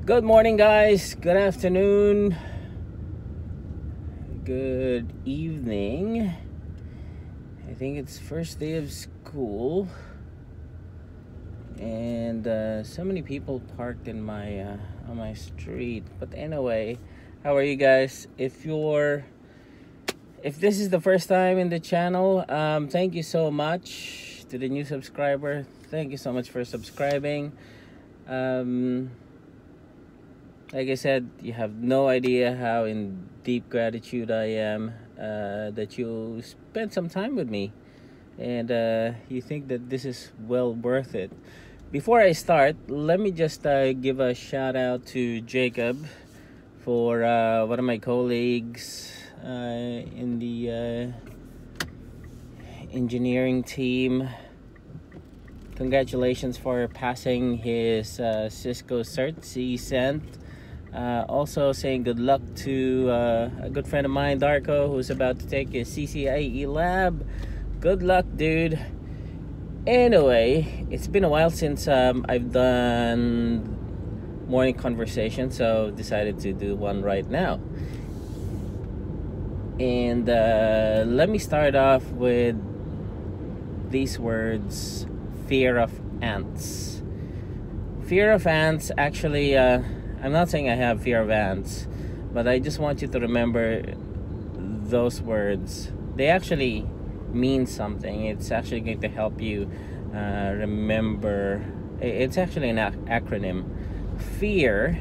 Good morning, guys. Good afternoon. Good evening. I think it's first day of school, and so many people parked in my on my street. But anyway, how are you guys? If this is the first time in the channel, thank you so much to the new subscriber. Thank you so much for subscribing. Like I said, you have no idea how in deep gratitude I am that you spent some time with me, and you think that this is well worth it. Before I start, let me just give a shout out to Jacob for one of my colleagues in the engineering team. Congratulations for passing his Cisco cert, CCNP. Also saying good luck to a good friend of mine, Darko, who's about to take his CCNA lab. Good luck, dude. Anyway, it's been a while since I've done morning conversation, so decided to do one right now. And let me start off with these words: fear of ants. Fear of ants, actually, I'm not saying I have fear of ants, but I just want you to remember those words. They actually mean something. It's actually going to help you remember. It's actually an acronym. FEAR,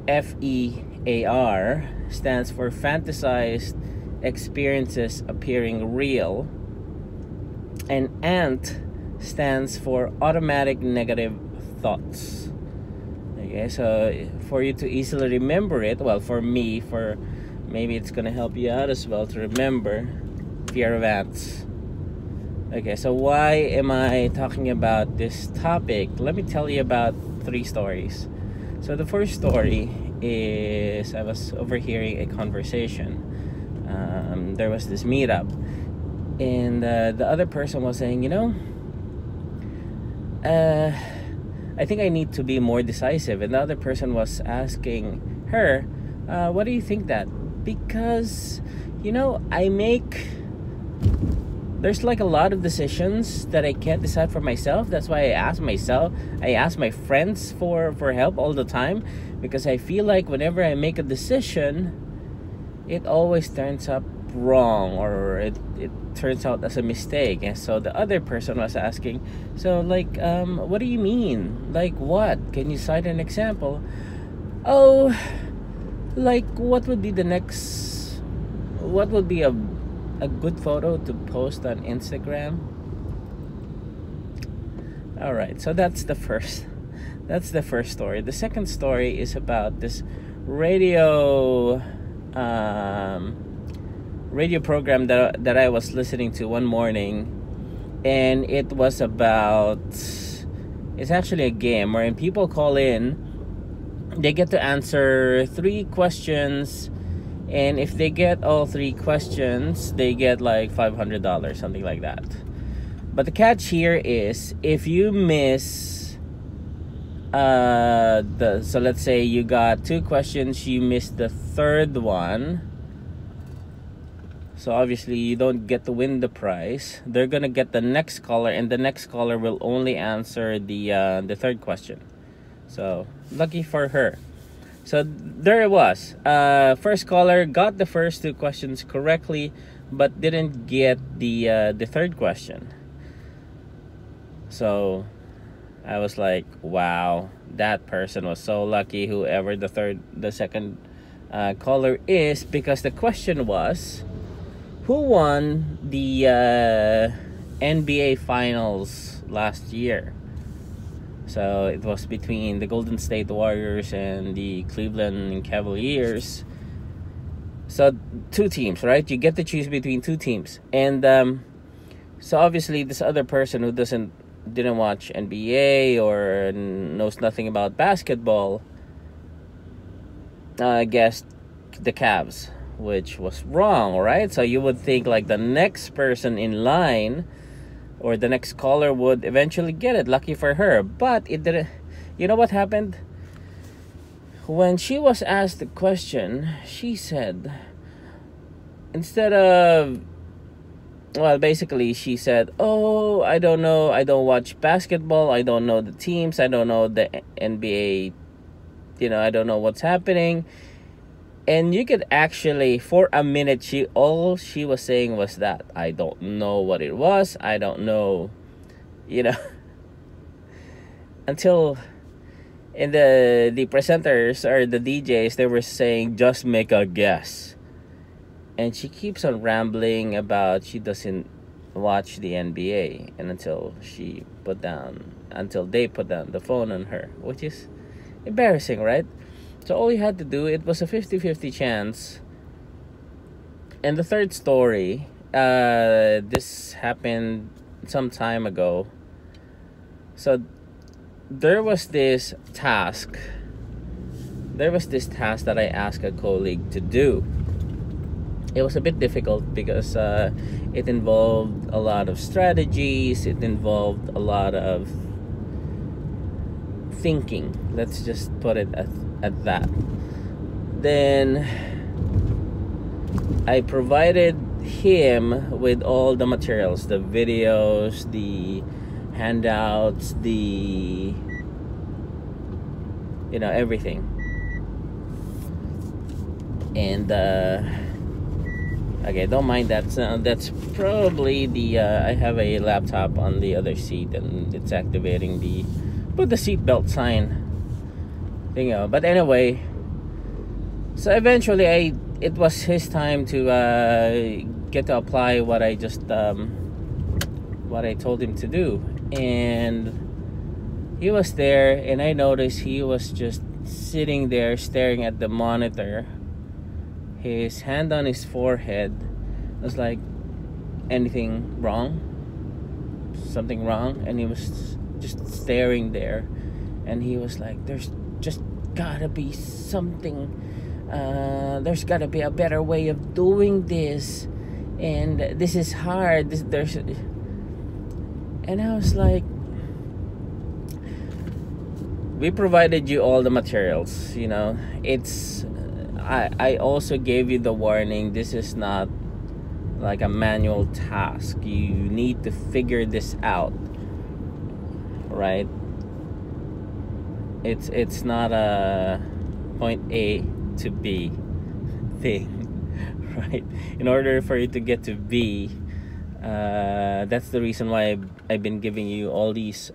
F-E-A-R, stands for fantasized experiences appearing real. And ANT stands for automatic negative thoughts. Okay, so for you to easily remember it, well, for me, maybe it's gonna help you out as well to remember fear of ants. Okay, so why am I talking about this topic? Let me tell you about 3 stories. So the first story is I was overhearing a conversation. There was this meetup, and the other person was saying, I think I need to be more decisive. And the other person was asking her, what do you think that? Because, there's like a lot of decisions that I can't decide for myself. That's why I ask my friends for help all the time, because I feel like whenever I make a decision, it always turns up wrong, or it turns out as a mistake. And so the other person was asking, so what do you mean? Like what? Can you cite an example? Oh, like what would be a good photo to post on Instagram? All right, so that's the first story. The second story is about this radio program that I was listening to one morning, and it was about, it's actually a game wherein people call in, they get to answer 3 questions, and if they get all 3 questions, they get like $500, something like that. But the catch here is, if you miss so let's say you got 2 questions, you missed the third one, so obviously you don't get to win the prize. They're gonna get the next caller, and the next caller will only answer the third question. So lucky for her. So there it was. First caller got the first 2 questions correctly, but didn't get the third question. So I was like, wow, that person was so lucky, whoever the second caller is, because the question was, who won the NBA Finals last year? So it was between the Golden State Warriors and the Cleveland Cavaliers. So 2 teams, right? You get to choose between 2 teams. And so obviously this other person who didn't watch NBA or knows nothing about basketball guessed the Cavs, which was wrong, right? So you would think like the next person in line or the next caller would eventually get it. Lucky for her. But it didn't. You know what happened? when she was asked the question, she said, instead of, well, basically she said, oh, I don't know, I don't watch basketball, I don't know the teams, I don't know the NBA, I don't know what's happening. And you could actually, for a minute, all she was saying was that, I don't know what it was, I don't know, until in the presenters or the DJs, they were saying, just make a guess. And she keeps on rambling about she doesn't watch the NBA, and until they put down the phone on her, which is embarrassing, right? So all you had to do, it was a 50-50 chance. And the third story, this happened some time ago. So there was this task that I asked a colleague to do. It was a bit difficult because it involved a lot of strategies, it involved a lot of thinking, let's just put it at that. Then I provided him with all the materials, the videos, the handouts, the everything. And okay, don't mind that sound. That's probably the I have a laptop on the other seat and it's activating the seatbelt sign thing. But anyway, so eventually it was his time to get to apply what I told him to do. And he was there, and I noticed he was just sitting there staring at the monitor, his hand on his forehead. I was like, anything wrong? Something wrong? And he was just staring there, and he was like, there's just gotta be something, there's gotta be a better way of doing this, and this is hard, and I was like, we provided you all the materials, it's I also gave you the warning, this is not like a manual task, you need to figure this out, right? It's not a point A to B thing, right? In order for you to get to B, that's the reason why I've been giving you all these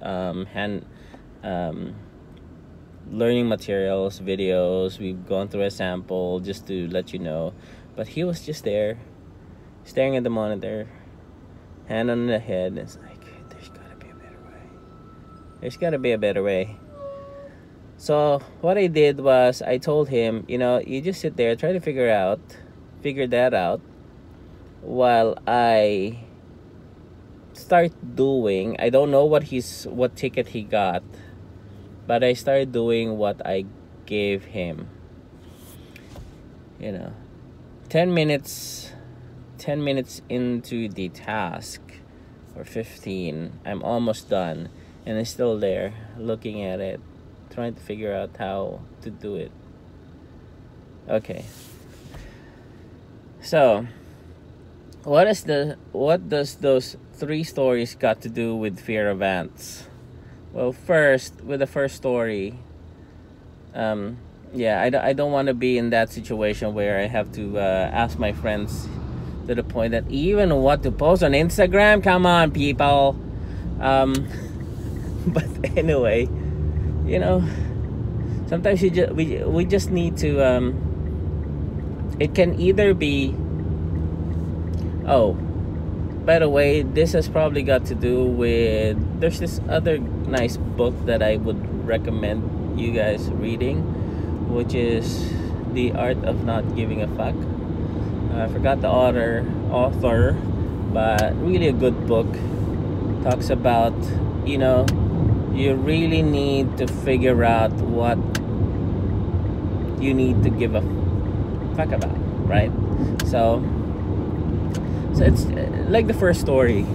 learning materials, videos. We've gone through a sample just to let you know. But he was just there, staring at the monitor, hand on the head. It's like, there's gotta be a better way. There's gotta be a better way. So what I did was I told him, you just sit there, try to figure that out, while I start doing. I don't know what ticket he got, but I started doing what I gave him. 10 minutes into the task, or 15, I'm almost done, and I'm still there looking at it, trying to figure out how to do it. Okay. So, what does those 3 stories got to do with fear of ants? Well, first, with the first story, I don't want to be in that situation where I have to ask my friends to the point that even what to post on Instagram. Come on, people. But anyway, sometimes we just need to. It can either be. Oh, by the way, this has probably got to do with. There's this other nice book that I would recommend you guys reading, which is The Art of Not Giving a Fuck. I forgot the author, but really a good book. Talks about, you really need to figure out what you need to give a fuck about, right? So it's like the first story.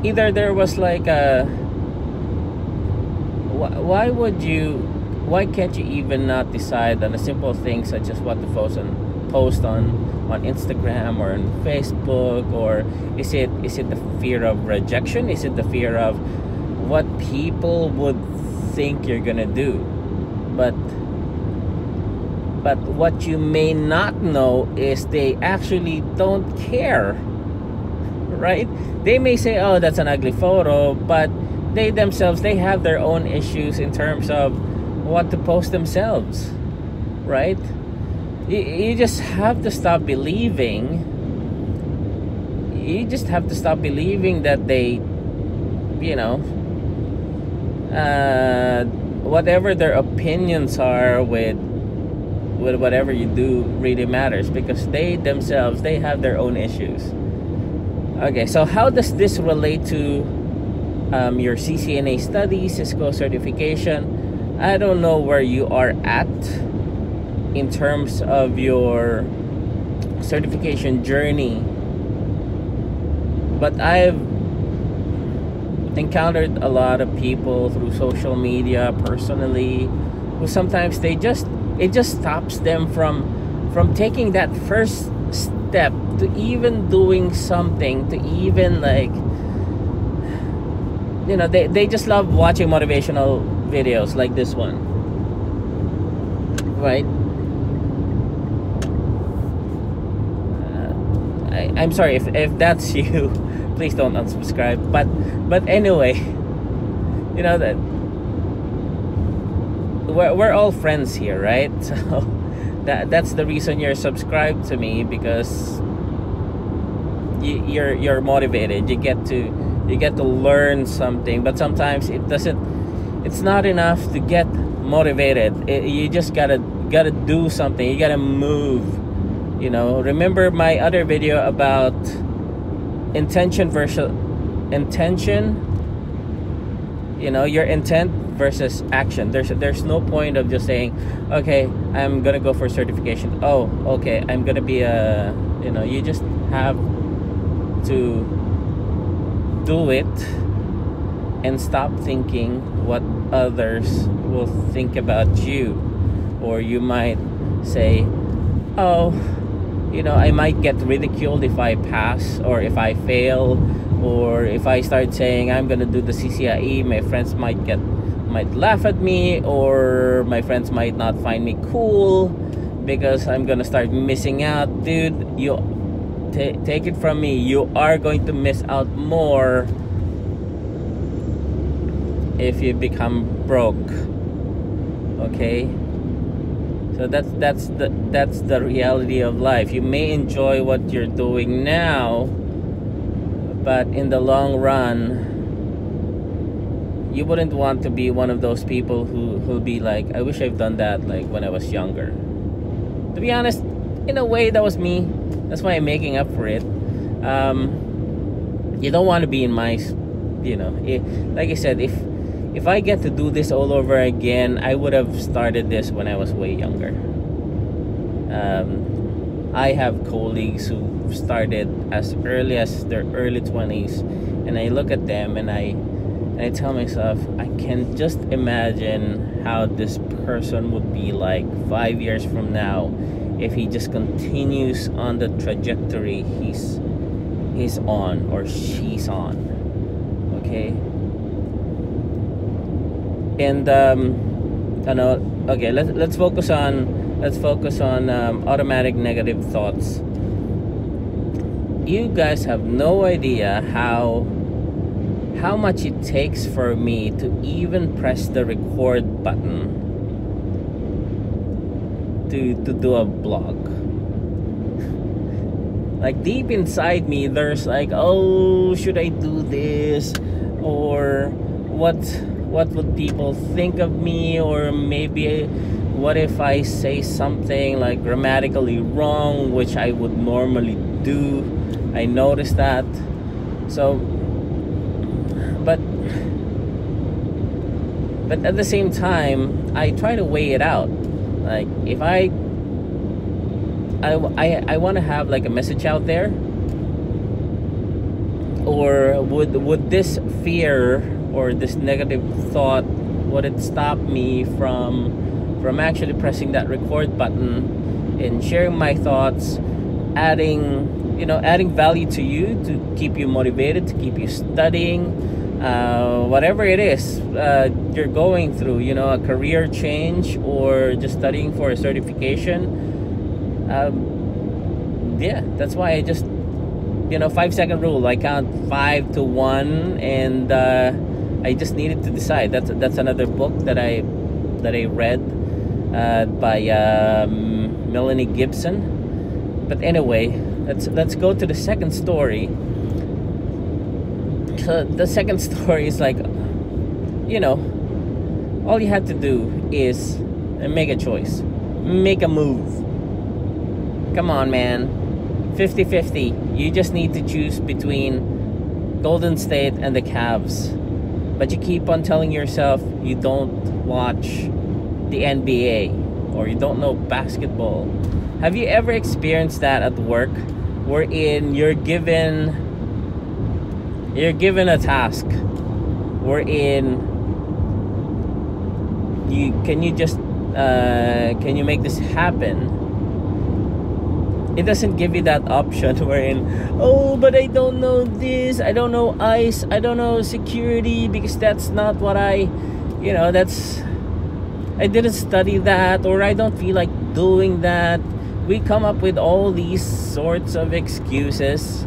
Either there was like why can't you even not decide on a simple thing such as what to post on Instagram or on Facebook? Or is it the fear of rejection? Is it the fear of what people would think you're gonna do? But what you may not know is they actually don't care, right? They may say, oh, that's an ugly photo, but they themselves, they have their own issues in terms of what to post themselves, right? You just have to stop believing. You just have to stop believing that they, whatever their opinions are with whatever you do really matters, because they themselves, they have their own issues. Okay, so how does this relate to your CCNA studies, Cisco certification? I don't know where you are at in terms of your certification journey, but I've encountered a lot of people through social media personally who sometimes it just stops them from taking that first step to even doing something, to even they just love watching motivational videos like this one, right? I'm sorry if that's you. Please don't unsubscribe. But anyway, that we're all friends here, right? So that's the reason you're subscribed to me, because you're motivated. You get to learn something. But sometimes it's not enough to get motivated. You just gotta do something. You gotta move. Remember my other video about intention versus intention, your intent versus action. There's no point of just saying, okay, I'm gonna go for certification. Oh, okay, I'm gonna be you just have to do it and stop thinking what others will think about you. Or you might say, oh, I might get ridiculed if I pass, or if I fail, or if I start saying I'm gonna do the CCNA, my friends might laugh at me, or my friends might not find me cool because I'm gonna start missing out. Dude, you take it from me, you are going to miss out more if you become broke. Okay? So that's the reality of life. You may enjoy what you're doing now, but in the long run, you wouldn't want to be one of those people who'll be like, I wish I've done that when I was younger. To be honest, in a way, that was me. That's why I'm making up for it. You don't want to be in my, like I said, if I get to do this all over again, I would have started this when I was way younger. I have colleagues who started as early as their early 20s, and I look at them and I tell myself, I can just imagine how this person would be like 5 years from now if he just continues on the trajectory he's on or she's on. Okay? And okay, let's focus on automatic negative thoughts. You guys have no idea how much it takes for me to even press the record button to do a vlog. Like deep inside me, there's oh, should I do this? Or what would people think of me? Or maybe what if I say something grammatically wrong, which I would normally do? I noticed that. So but at the same time, I try to weigh it out. If I want to have a message out there, or would this fear or this negative thought would it stop me from actually pressing that record button and sharing my thoughts, adding value to you, to keep you motivated, to keep you studying, whatever it is you're going through, a career change or just studying for a certification. Yeah, that's why I just 5-second rule. I count 5 to 1, and I just needed to decide. That's another book that I read by Melanie Gibson. But anyway, let's go to the second story. So the second story is like, all you had to do is make a choice, make a move. Come on, man. 50-50. You just need to choose between Golden State and the Cavs. But you keep on telling yourself you don't watch the NBA or you don't know basketball. Have you ever experienced that at work, wherein you're given a task, wherein can you make this happen? It doesn't give you that option wherein, oh, but I don't know this, I don't know ICE, I don't know security, because that's not what I didn't study that, or I don't feel like doing that. We come up with all these sorts of excuses.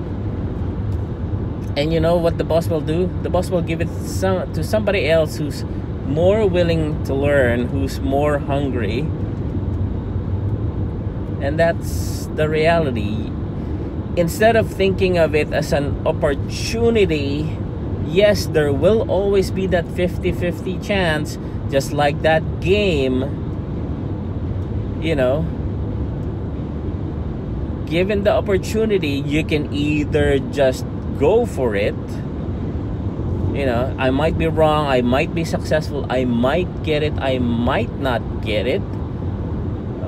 And you know what the boss will do? The boss will give it to somebody else who's more willing to learn, who's more hungry. And that's the reality. Instead of thinking of it as an opportunity, yes, there will always be that 50-50 chance, just like that game. Given the opportunity, you can either just go for it. I might be wrong, I might be successful, I might get it, I might not get it.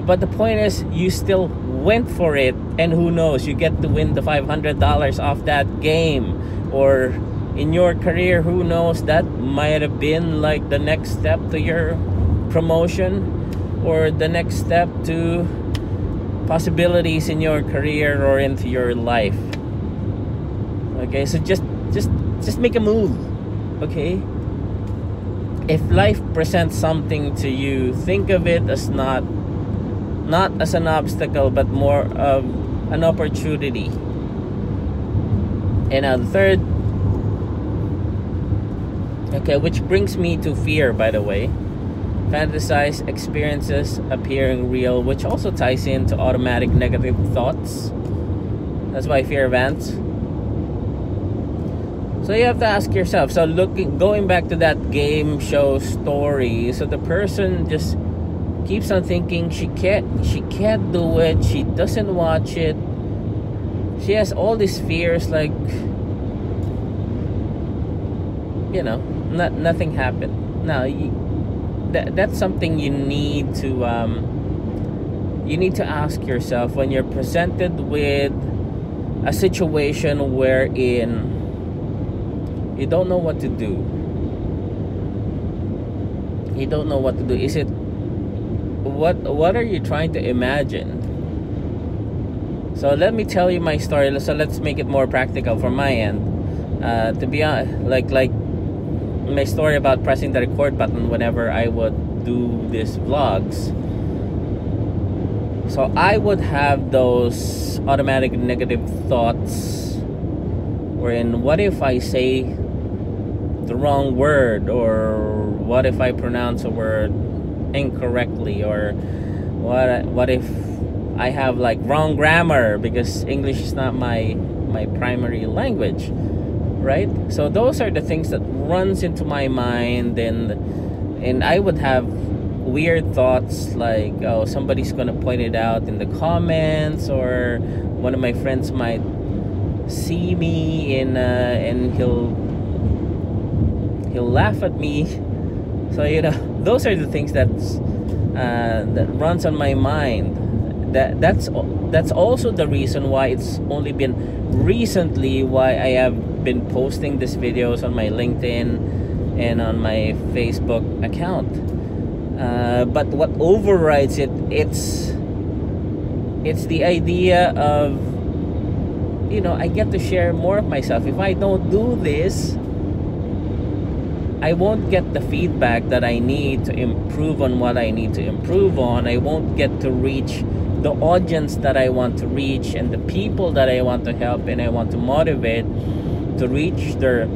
But the point is, you still went for it, and who knows, you get to win the $500 off that game. Or in your career, who knows, that might have been like the next step to your promotion, or the next step to possibilities in your career or into your life. Okay, so just make a move. Okay, if life presents something to you, think of it as not as an obstacle, but more of an opportunity. And the third, which brings me to fear, by the way. Fantasize experiences appearing real, which also ties into automatic negative thoughts. That's why fear events. So you have to ask yourself. So going back to that game show story. So the person just keeps on thinking she can't do it. She doesn't watch it. She has all these fears, like nothing happened. Now that's something you need to ask yourself when you're presented with a situation wherein you don't know what to do. You don't know what to do. Is it what are you trying to imagine? So let me tell you my story. So let's make it more practical from my end. To be honest, like my story about pressing the record button whenever I would do these vlogs. So I would have those automatic negative thoughts wherein, what if I say the wrong word, or what if I pronounce a word incorrectly, or what if I have like wrong grammar, because English is not my primary language, right? So those are the things that runs into my mind, and I would have weird thoughts like, oh, somebody's gonna point it out in the comments, or one of my friends might see me and he'll laugh at me. So those are the things that runs on my mind. That's also the reason why it's only been recently why I have been posting these videos on my LinkedIn and on my Facebook account. But what overrides it, it's the idea of, you know, I get to share more of myself. If I don't do this, I won't get the feedback that I need to improve on what I need to improve on. I won't get to reach the audience that I want to reach, and the people that I want to help and I want to motivate to reach their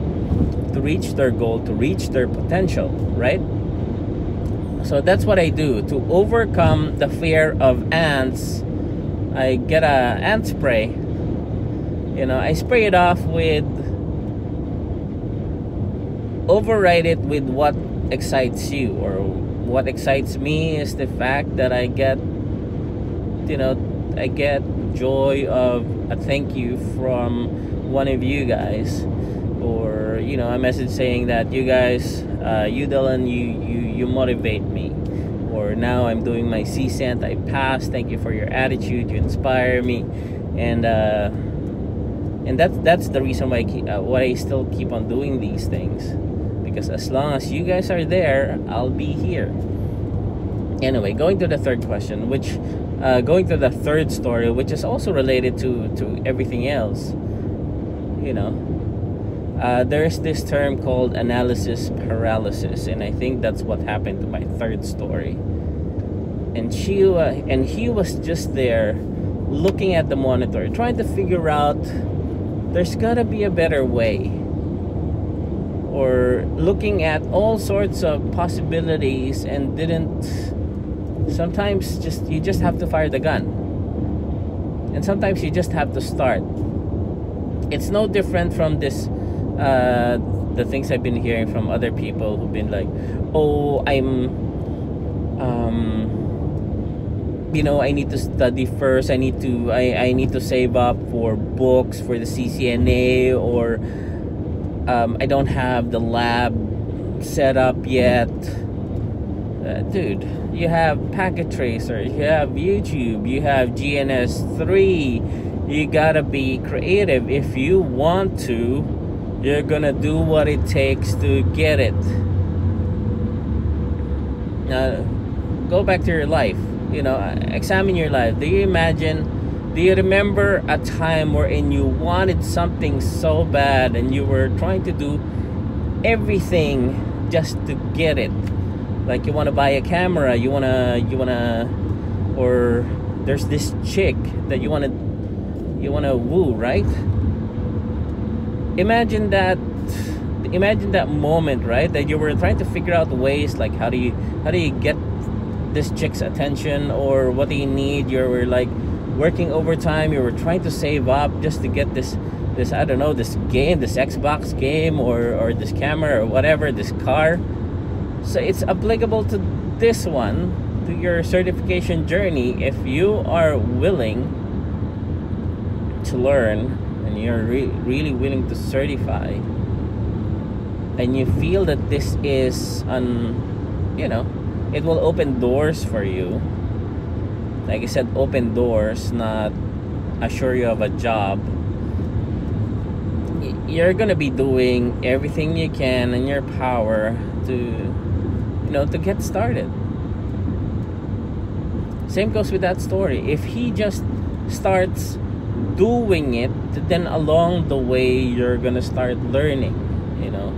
goal, to reach their potential, right? So that's what I do. To overcome the fear of ants, I get a ant spray. You know, I spray it off with, override it with what excites you. Or what excites me is the fact that I get, you know, I get joy of a thank you from one of you guys, or, you know, a message saying that you guys, you Dylan, you motivate me, or now I'm doing my CCNP, I passed, thank you for your attitude, you inspire me. And that's the reason why I still keep on doing these things, because as long as you guys are there, I'll be here. Anyway, going to the third question, which going to the third story, which is also related to everything else. You know, there's this term called analysis paralysis, and I think that's what happened to my third story. And he was just there looking at the monitor, trying to figure out there's gotta be a better way, or looking at all sorts of possibilities, and didn't. Sometimes you just have to fire the gun, and sometimes you just have to start. It's no different from this the things I've been hearing from other people who've been like, oh, you know, I need to study first, I need to save up for books for the CCNA, or I don't have the lab set up yet. Dude, you have Packet Tracer, you have YouTube, you have GNS3. You gotta be creative. If you want to, you're gonna do what it takes to get it. Now, go back to your life. You know, examine your life. Do you remember a time wherein you wanted something so bad and you were trying to do everything just to get it? Like, you want to buy a camera, you wanna, or there's this chick that you wanna woo, right? Imagine that moment, right? That you were trying to figure out ways, like, how do you get this chick's attention, or what do you need? You were like working overtime, you were trying to save up just to get this I don't know, this game, this Xbox game, or this camera, or whatever, this car. So it's applicable to this one, to your certification journey. If you are willing to learn, and you're really willing to certify, and you feel that this is you know, it will open doors for you. Like I said, open doors, not assure you of a job. You're gonna be doing everything you can in your power to, you know, to get started. Same goes with that story. If he just starts doing it, then along the way you're gonna start learning. You know,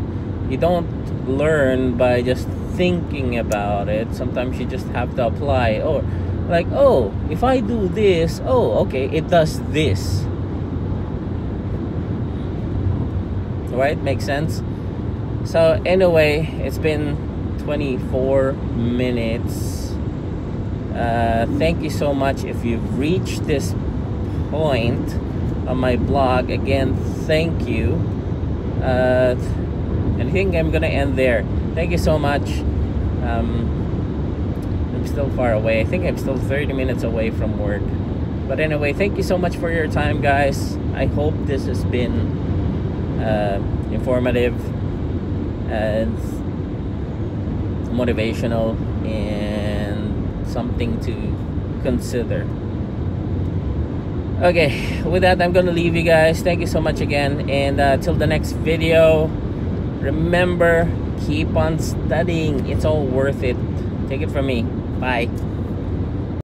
you don't learn by just thinking about it. Sometimes you just have to apply. Or like, oh, if I do this, oh, okay, it does this. Right? Makes sense? So anyway, it's been 24 minutes. Thank you so much if you've reached this point on my blog. Again, thank you. And I think I'm gonna end there. Thank you so much. I'm still far away. I think I'm still 30 minutes away from work. But anyway, thank you so much for your time, guys. I hope this has been informative and motivational and something to consider. Okay, with that, I'm gonna leave you guys. Thank you so much again, and till the next video, Remember, keep on studying. It's all worth it. Take it from me. Bye.